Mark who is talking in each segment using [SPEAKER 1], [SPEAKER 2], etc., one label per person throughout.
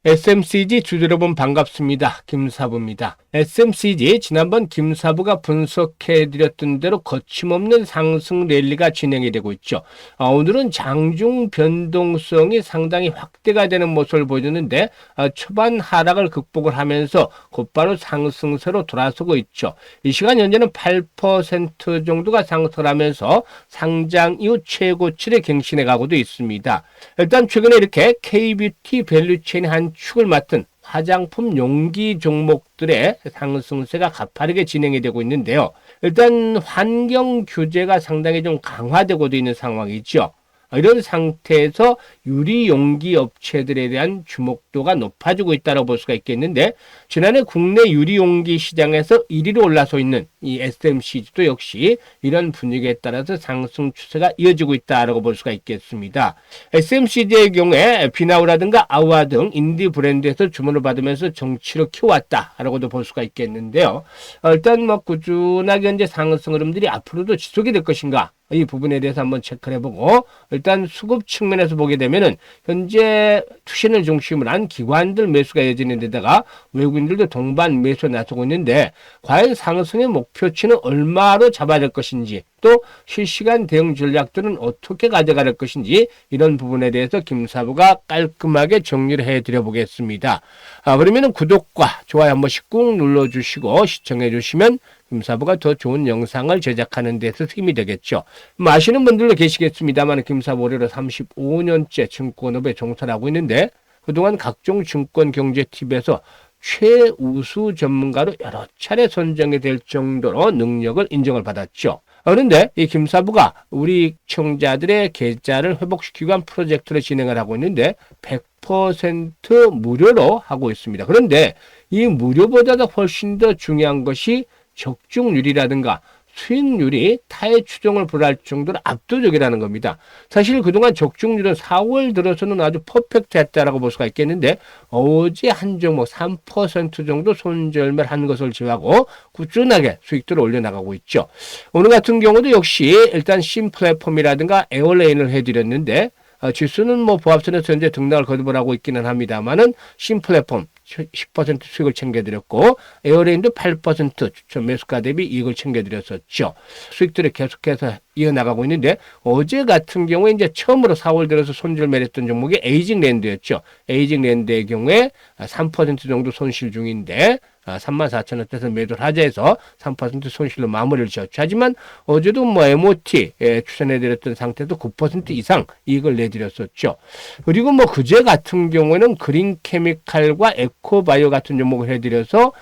[SPEAKER 1] SMCG 주주 여러분 반갑습니다. 김사부입니다. SMCG 지난번 김사부가 분석해드렸던 대로 거침없는 상승 랠리가 진행이 되고 있죠. 오늘은 장중 변동성이 상당히 확대가 되는 모습을 보여주는데 초반 하락을 극복을 하면서 곧바로 상승세로 돌아서고 있죠. 이 시간 현재는 8% 정도가 상승을 하면서 상장 이후 최고치를 갱신해 가고도 있습니다. 일단 최근에 이렇게 K뷰티 밸류체인의 한 축을 맡은 화장품 용기 종목들의 상승세가 가파르게 진행이 되고 있는데요. 일단 환경 규제가 상당히 좀 강화되고도 있는 상황이죠. 이런 상태에서 유리 용기 업체들에 대한 주목도가 높아지고 있다고 볼 수가 있겠는데, 지난해 국내 유리 용기 시장에서 1위로 올라서 있는 이 SMCG도 역시 이런 분위기에 따라서 상승 추세가 이어지고 있다고 볼 수가 있겠습니다. SMCG의 경우에 비나우라든가 아우아 등 인디 브랜드에서 주문을 받으면서 정치로 키워왔다라고도 볼 수가 있겠는데요. 일단 꾸준하게 현재 상승 흐름들이 앞으로도 지속이 될 것인가, 이 부분에 대해서 한번 체크를 해보고, 일단 수급 측면에서 보게 되면은 현재 투신을 중심으로 한 기관들 매수가 이어지는 데다가 외국인들도 동반 매수에 나서고 있는데, 과연 상승의 목표치는 얼마로 잡아야 될 것인지, 또 실시간 대응 전략들은 어떻게 가져갈 것인지, 이런 부분에 대해서 김사부가 깔끔하게 정리를 해드려 보겠습니다. 그러면은 구독과 좋아요 한 번씩 꾹 눌러주시고 시청해 주시면 김사부가 더 좋은 영상을 제작하는 데서 힘이 되겠죠. 아시는 분들도 계시겠습니다만, 김사부 올해로 35년째 증권업에 종사를 하고 있는데, 그동안 각종 증권 경제 팁에서 최우수 전문가로 여러 차례 선정이 될 정도로 능력을 인정을 받았죠. 그런데 이 김사부가 우리 청자들의 계좌를 회복시키기 위한 프로젝트를 진행을 하고 있는데 100% 무료로 하고 있습니다. 그런데 이 무료보다도 훨씬 더 중요한 것이 적중률이라든가 수익률이 타의 추종을 불허할 정도로 압도적이라는 겁니다. 사실 그동안 적중률은 4월 들어서는 아주 퍼펙트했다라고 볼 수가 있겠는데, 어제 한 종목 3% 정도 손절매를 한 것을 제외하고 꾸준하게 수익들을 올려나가고 있죠. 오늘 같은 경우도 역시 일단 신플랫폼이라든가 에어레인을 해드렸는데, 지수는 보합선에서 현재 등락을 거듭을 하고 있기는 합니다만은 신플랫폼 10% 수익을 챙겨드렸고, 에어레인도 8% 추천 매수가 대비 이익을 챙겨드렸었죠. 수익들이 계속해서 이어나가고 있는데, 어제 같은 경우에 이제 처음으로 4월 들어서 손절 매렸던 종목이 에이징랜드였죠. 에이징랜드의 경우에 3% 정도 손실 중인데, 34,000원대에서 매도를 하자 해서 3% 손실로 마무리를 지었죠. 하지만 어제도 MOT 추천해드렸던 상태도 9% 이상 이익을 내드렸었죠. 그리고 그제 같은 경우에는 그린케미칼과 에코바이오 같은 종목을 해드려서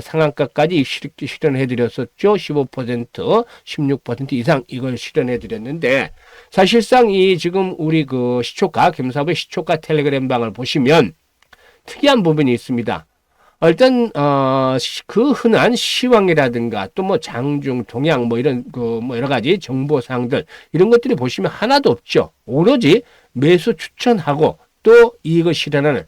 [SPEAKER 1] 상한가까지 실현해드렸었죠. 15%, 16% 이상 이걸 실현해드렸는데, 사실상 이 지금 우리 시초가, 김사부의 시초가 텔레그램 방을 보시면 특이한 부분이 있습니다. 일단 그 흔한 시황이라든가 또 장중 동향 이런 여러 가지 정보 사항들, 이런 것들이 보시면 하나도 없죠. 오로지 매수 추천하고 또 이익을 실현하는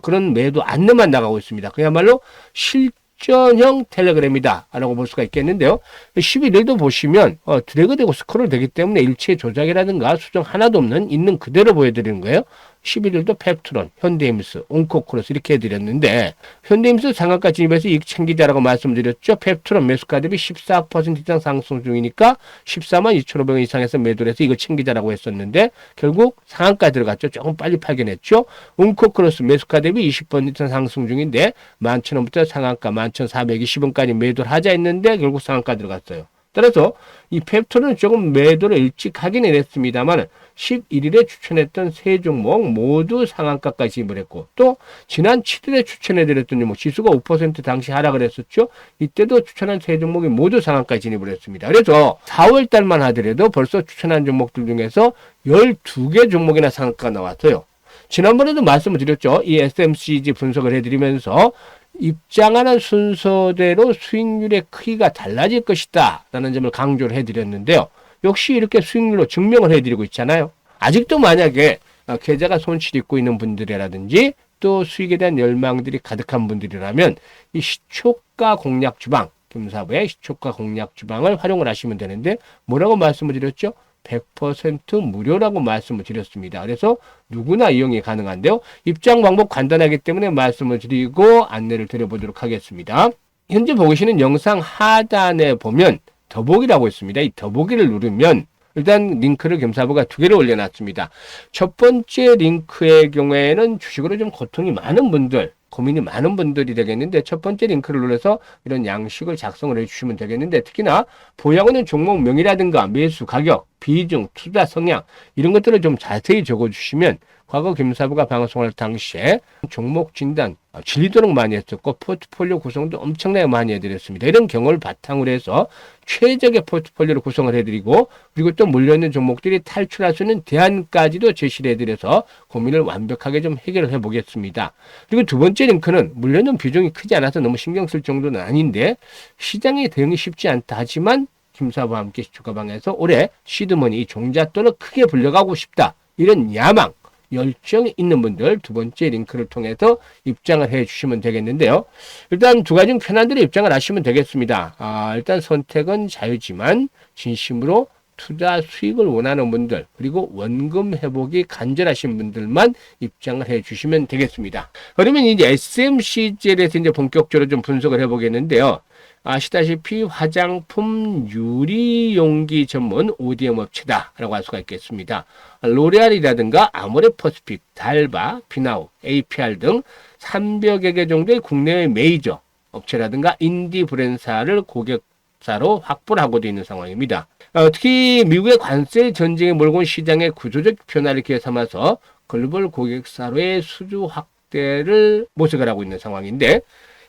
[SPEAKER 1] 그런 매도 안내만 나가고 있습니다. 그야말로 실전형 텔레그램이다 라고 볼 수가 있겠는데요. 11일도 보시면 드래그되고 스크롤 되기 때문에 일체 조작이라든가 수정 하나도 없는 있는 그대로 보여드리는 거예요. 11일도 펩트론, 현대임스, 온코크로스 이렇게 해드렸는데, 현대임스 상한가 진입해서 이익 챙기자라고 말씀드렸죠. 펩트론 매수가 대비 14% 이상 상승 중이니까 142,500원 이상에서 매도를 해서 이거 챙기자라고 했었는데, 결국 상한가 들어갔죠. 조금 빨리 발견했죠. 온코크로스 매수가 대비 20% 이상 상승 중인데 11,000원부터 상한가 11,420원까지 매도를 하자 했는데 결국 상한가 들어갔어요. 따라서 이 펩토는 조금 매도를 일찍 하긴 했습니다만 11일에 추천했던 세 종목 모두 상한가까지 진입을 했고, 또 지난 7일에 추천해드렸던 종목 지수가 5% 당시 하락을 했었죠. 이때도 추천한 세 종목이 모두 상한가까지 진입을 했습니다. 그래서 4월 달만 하더라도 벌써 추천한 종목들 중에서 12개 종목이나 상한가가 나왔어요. 지난번에도 말씀을 드렸죠. 이 SMCG 분석을 해드리면서 입장하는 순서대로 수익률의 크기가 달라질 것이다 라는 점을 강조를 해드렸는데요. 역시 이렇게 수익률로 증명을 해드리고 있잖아요. 아직도 만약에 계좌가 손실 있고 있는 분들이라든지 또 수익에 대한 열망들이 가득한 분들이라면 이 시초가 공략 주방, 김사부의 시초가 공략 주방을 활용을 하시면 되는데, 뭐라고 말씀을 드렸죠? 100% 무료라고 말씀을 드렸습니다. 그래서 누구나 이용이 가능한데요. 입장 방법 간단하기 때문에 말씀을 드리고 안내를 드려보도록 하겠습니다. 현재 보시는 영상 하단에 보면 더보기라고 있습니다. 이 더보기를 누르면 일단 링크를 겸사부가 2개를 올려놨습니다. 첫 번째 링크의 경우에는 주식으로 좀 고통이 많은 분들, 고민이 많은 분들이 되겠는데, 첫 번째 링크를 눌러서 이런 양식을 작성을 해주시면 되겠는데, 특히나 보유하고있는 종목명이라든가 매수 가격, 비중, 투자 성향 이런 것들을 좀 자세히 적어주시면 과거 김사부가 방송할 당시에 종목 진단 질리도록 많이 했었고 포트폴리오 구성도 엄청나게 많이 해드렸습니다. 이런 경험을 바탕으로 해서 최적의 포트폴리오를 구성을 해드리고, 그리고 또 물려있는 종목들이 탈출할 수 있는 대안까지도 제시를 해드려서 고민을 완벽하게 좀 해결을 해보겠습니다. 그리고 두 번째 링크는 물려있는 비중이 크지 않아서 너무 신경 쓸 정도는 아닌데 시장의 대응이 쉽지 않다 하지만 김사부와 함께 주가방에서 올해 시드머니 종잣돈을 크게 불려가고 싶다, 이런 야망, 열정이 있는 분들 두 번째 링크를 통해서 입장을 해 주시면 되겠는데요. 일단 두 가지 편안들의 입장을 하시면 되겠습니다. 일단 선택은 자유지만 진심으로 투자 수익을 원하는 분들, 그리고 원금 회복이 간절하신 분들만 입장을 해 주시면 되겠습니다. 그러면 이제 SMCG에 대해서 이제 본격적으로 좀 분석을 해 보겠는데요. 아시다시피 화장품 유리 용기 전문 ODM 업체다라고 할 수가 있겠습니다. 로레알이라든가 아모레퍼시픽, 달바, 비나우, APR 등 300여 개 정도의 국내의 메이저 업체라든가 인디 브랜드사를 고객사로 확보를 하고도 있는 상황입니다. 특히 미국의 관세 전쟁에 몰고 온 시장의 구조적 변화를 기회 삼아서 글로벌 고객사로의 수주 확대를 모색을 하고 있는 상황인데,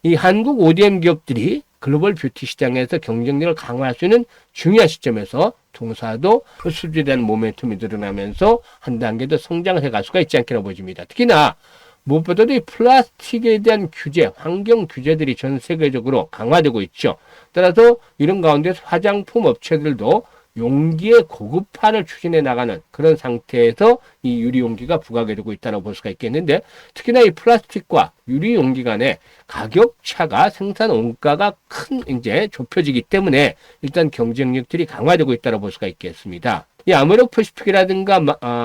[SPEAKER 1] 이 한국 ODM 기업들이 글로벌 뷰티 시장에서 경쟁력을 강화할 수 있는 중요한 시점에서 동사도 수주에 대한 모멘텀이 늘어나면서 한 단계 더 성장을 해갈 수가 있지 않겠나 보입니다. 특히나 무엇보다도 이 플라스틱에 대한 규제, 환경 규제들이 전 세계적으로 강화되고 있죠. 따라서 이런 가운데서 화장품 업체들도 용기의 고급화를 추진해 나가는 그런 상태에서 이 유리 용기가 부각이 되고 있다고 볼 수가 있겠는데, 특히나 이 플라스틱과 유리 용기 간의 가격 차가 생산 원가가 큰 이제 좁혀지기 때문에 일단 경쟁력들이 강화되고 있다고 볼 수가 있겠습니다. 이 아모레퍼시픽이라든가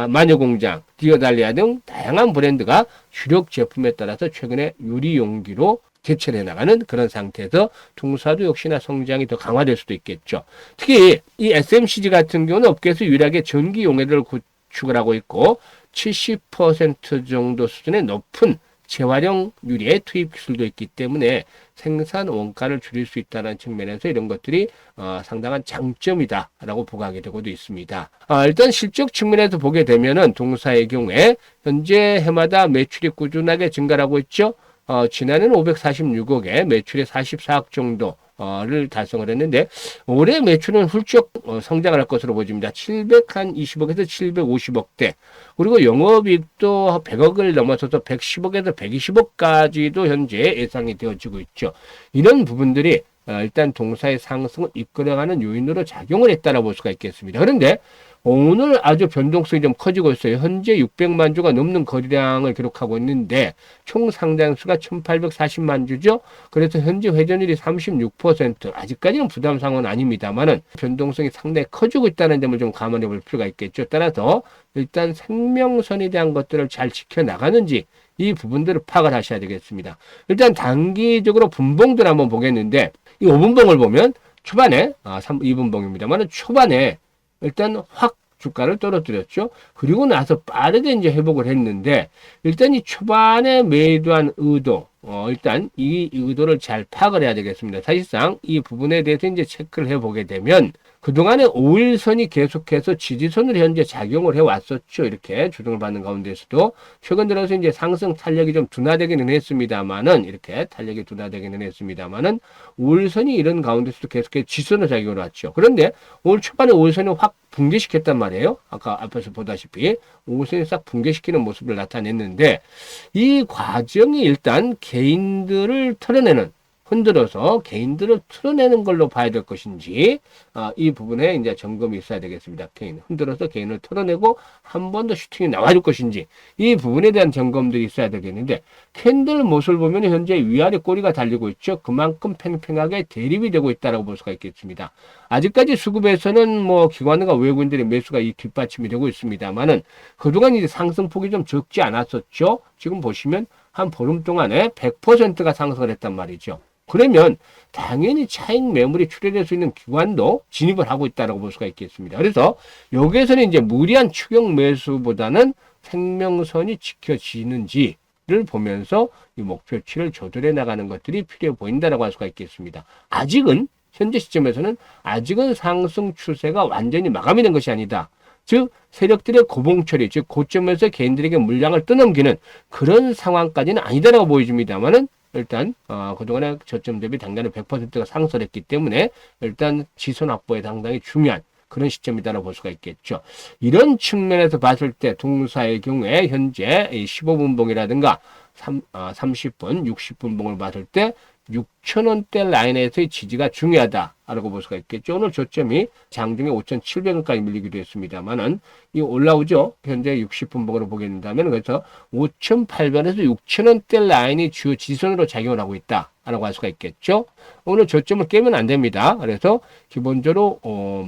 [SPEAKER 1] 마녀공장, 디어달리아 등 다양한 브랜드가 주력 제품에 따라서 최근에 유리 용기로 대체해 나가는 그런 상태에서 동사도 역시나 성장이 더 강화될 수도 있겠죠. 특히 이 SMCG 같은 경우는 업계에서 유일하게 전기 용해를 구축을 하고 있고 70% 정도 수준의 높은 재활용 유리의 투입 기술도 있기 때문에 생산 원가를 줄일 수 있다는 측면에서 이런 것들이 상당한 장점이다라고 보고하게 되고도 있습니다. 일단 실적 측면에서 보게 되면은 동사의 경우에 현재 해마다 매출이 꾸준하게 증가하고 있죠. 지난해는 546억에 매출이 44억 정도를 달성을 했는데, 올해 매출은 훌쩍 성장을 할 것으로 보입니다. 720억에서 750억대. 그리고 영업이익도 100억을 넘어서서 110억에서 120억까지도 현재 예상이 되어지고 있죠. 이런 부분들이 일단 동사의 상승을 이끌어가는 요인으로 작용을 했다고 볼 수가 있겠습니다. 그런데 오늘 아주 변동성이 좀 커지고 있어요. 현재 600만 주가 넘는 거래량을 기록하고 있는데 총 상장수가 1840만 주죠. 그래서 현재 회전율이 36%. 아직까지는 부담 상황은 아닙니다만은 변동성이 상당히 커지고 있다는 점을 좀 감안해 볼 필요가 있겠죠. 따라서 일단 생명선에 대한 것들을 잘 지켜나가는지 이 부분들을 파악을 하셔야 되겠습니다. 일단 단기적으로 분봉들 한번 보겠는데, 이 5분봉을 보면 초반에 2분봉입니다만 초반에 일단 확 주가를 떨어뜨렸죠. 그리고 나서 빠르게 이제 회복을 했는데, 일단 이 초반에 매도한 의도, 일단 이 의도를 잘 파악을 해야 되겠습니다. 사실상 이 부분에 대해서 이제 체크를 해보게 되면 그동안에 5일선이 계속해서 지지선으로 현재 작용을 해왔었죠. 이렇게 조정을 받는 가운데서도 최근 들어서 이제 상승 탄력이 좀 둔화되기는 했습니다만은, 이렇게 탄력이 둔화되기는 했습니다만은 5일선이 이런 가운데서도 계속해서 지지선으로 작용을 왔죠. 그런데 올 초반에 5일선이 확 붕괴시켰단 말이에요. 아까 앞에서 보다시피 5일선이 싹 붕괴시키는 모습을 나타냈는데, 이 과정이 일단 개인들을 털어내는 흔들어서 개인들을 틀어내는 걸로 봐야 될 것인지, 이 부분에 이제 점검이 있어야 되겠습니다. 개인 흔들어서 개인을 털어내고 한 번 더 슈팅이 나와줄 것인지, 이 부분에 대한 점검들이 있어야 되겠는데, 캔들 모습을 보면 현재 위아래 꼬리가 달리고 있죠. 그만큼 팽팽하게 대립이 되고 있다고 볼 수가 있겠습니다. 아직까지 수급에서는 뭐 기관과 외국인들의 매수가 이 뒷받침이 되고 있습니다만은 그동안 이제 상승폭이 좀 적지 않았었죠. 지금 보시면 한 보름 동안에 100%가 상승을 했단 말이죠. 그러면 당연히 차익 매물이 출현할 수 있는 기관도 진입을 하고 있다고 볼 수가 있겠습니다. 그래서 여기에서는 이제 무리한 추격 매수보다는 생명선이 지켜지는지를 보면서 이 목표치를 조절해 나가는 것들이 필요해 보인다고 할 수가 있겠습니다. 아직은 현재 시점에서는 아직은 상승 추세가 완전히 마감이 된 것이 아니다. 즉 세력들의 고봉 처리, 즉 고점에서 개인들에게 물량을 떠넘기는 그런 상황까지는 아니다라고 보여집니다만은 일단 그동안에 저점 대비 당장에 100%가 상승했기 때문에 일단 지선 확보에 상당히 중요한 그런 시점이다라고 볼 수가 있겠죠. 이런 측면에서 봤을 때 동사의 경우에 현재 15분봉이라든가 30분, 60분 봉을 봤을 때 6,000원대 라인에서의 지지가 중요하다라고 볼 수가 있겠죠. 오늘 저점이 장중에 5,700원까지 밀리기도 했습니다만은 이 올라오죠. 현재 60분 봉으로 보게 된다면 그래서 5,800원에서 6,000원대 라인이 주요 지선으로 작용을 하고 있다라고 할 수가 있겠죠. 오늘 저점을 깨면 안 됩니다. 그래서 기본적으로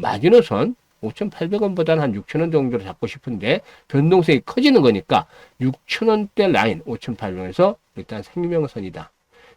[SPEAKER 1] 마지노선 5,800원보다는 한 6,000원 정도로 잡고 싶은데 변동성이 커지는 거니까 6,000원대 라인 5,800원에서 일단 생명선이다.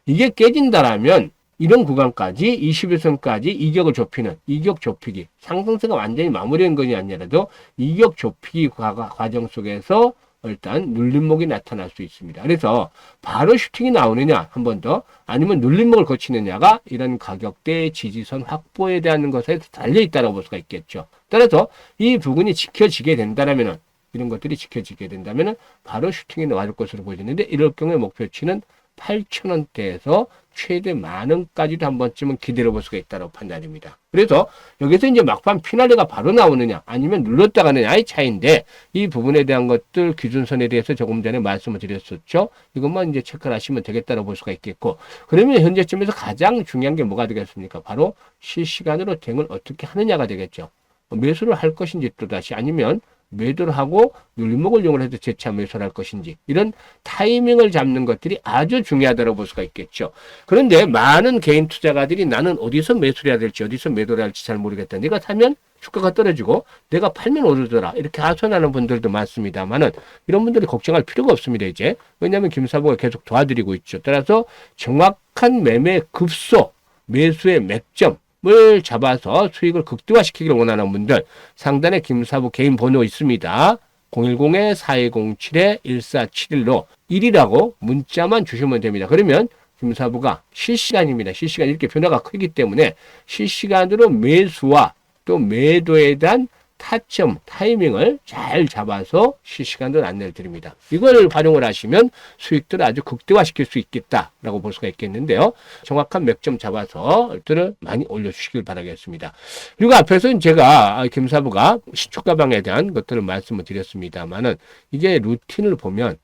[SPEAKER 1] 이게 깨진다라면 이런 구간까지 21선까지 이격을 좁히는 이격 좁히기 상승세가 완전히 마무리된 것이 아니라도 이격 좁히기 과정 속에서 일단 눌림목이 나타날 수 있습니다. 그래서 바로 슈팅이 나오느냐 한 번 더 아니면 눌림목을 거치느냐가 이런 가격대 지지선 확보에 대한 것에 달려있다고 볼 수가 있겠죠. 따라서 이 부분이 지켜지게 된다면 이런 것들이 지켜지게 된다면 바로 슈팅이 나올 것으로 보이는데 이럴 경우에 목표치는 8,000원대에서 최대 10,000원까지도 한 번쯤은 기다려 볼 수가 있다고 판단입니다. 그래서 여기서 이제 막판 피날레가 바로 나오느냐 아니면 눌렀다 가느냐의 차이인데 이 부분에 대한 것들 기준선에 대해서 조금 전에 말씀을 드렸었죠. 이것만 이제 체크를 하시면 되겠다고 볼 수가 있겠고 그러면 현재쯤에서 가장 중요한 게 뭐가 되겠습니까? 바로 실시간으로 대응을 어떻게 하느냐가 되겠죠. 매수를 할 것인지 또다시 아니면 매도를 하고 눌림목을 이용을 해서 재차 매수를 할 것인지 이런 타이밍을 잡는 것들이 아주 중요하다고 볼 수가 있겠죠. 그런데 많은 개인 투자가들이 나는 어디서 매수를 해야 될지 어디서 매도를 할지 잘 모르겠다. 내가 사면 주가가 떨어지고 내가 팔면 오르더라. 이렇게 하소연하는 분들도 많습니다만은 이런 분들이 걱정할 필요가 없습니다. 이제 왜냐하면 김사부가 계속 도와드리고 있죠. 따라서 정확한 매매 급소, 매수의 맥점 을 잡아서 수익을 극대화시키기를 원하는 분들 상단에 김사부 개인 번호 있습니다. 010-4207-1471로 1이라고 문자만 주시면 됩니다. 그러면 김사부가 실시간입니다. 실시간 이렇게 변화가 크기 때문에 실시간으로 매수와 또 매도에 대한 타점, 타이밍을 잘 잡아서 실시간으로 안내를 드립니다. 이걸 활용을 하시면 수익들을 아주 극대화시킬 수 있겠다라고 볼 수가 있겠는데요. 정확한 맥점 잡아서 들을 많이 올려주시길 바라겠습니다. 그리고 앞에서는 제가 김사부가 시초가방에 대한 것들을 말씀을 드렸습니다만은 이게 루틴을 보면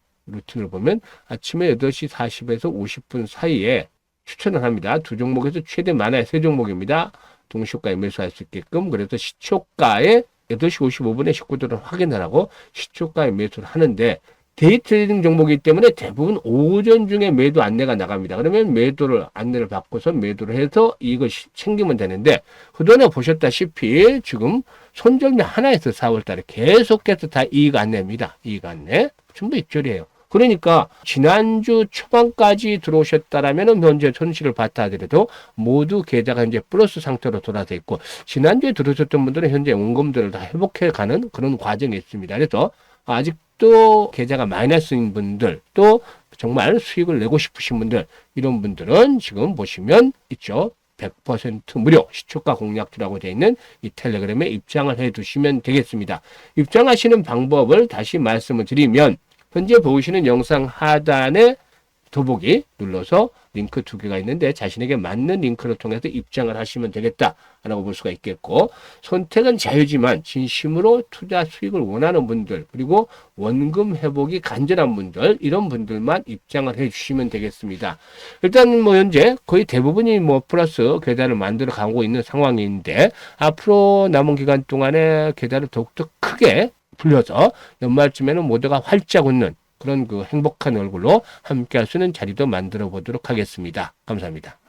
[SPEAKER 1] 아침에 8시 40에서 50분 사이에 추천을 합니다. 두 종목에서 최대 많아야 세 종목입니다. 동시효과에 매수할 수 있게끔 그래서 시초가에 8시 55분에 식구들은 확인을 하고 시초가에 매수를 하는데 데이 트레이딩 종목이기 때문에 대부분 오전 중에 매도 안내가 나갑니다. 그러면 매도를 안내를 받고서 매도를 해서 이걸 챙기면 되는데 그동안에 보셨다시피 지금 손절매 하나에서 4월 달에 계속해서 다 이익 안내입니다. 이익 안내 전부 입절이에요. 그러니까 지난주 초반까지 들어오셨다라면 현재 손실을 봤다 하더라도 모두 계좌가 현재 플러스 상태로 돌아서 있고 지난주에 들어오셨던 분들은 현재 원금들을 다 회복해가는 그런 과정이 있습니다. 그래서 아직도 계좌가 마이너스인 분들 또 정말 수익을 내고 싶으신 분들 이런 분들은 지금 보시면 있죠. 100% 무료 시초가 공략주라고 되어 있는 이 텔레그램에 입장을 해 두시면 되겠습니다. 입장하시는 방법을 다시 말씀을 드리면 현재 보시는 영상 하단에 더보기 눌러서 링크 2개가 있는데 자신에게 맞는 링크를 통해서 입장을 하시면 되겠다라고 볼 수가 있겠고, 선택은 자유지만 진심으로 투자 수익을 원하는 분들, 그리고 원금 회복이 간절한 분들, 이런 분들만 입장을 해 주시면 되겠습니다. 일단 뭐 현재 거의 대부분이 뭐 플러스 계좌를 만들어 가고 있는 상황인데, 앞으로 남은 기간 동안에 계좌를 더욱더 크게 불려서 연말쯤에는 모두가 활짝 웃는 그런 그 행복한 얼굴로 함께 할 수 있는 자리도 만들어 보도록 하겠습니다. 감사합니다.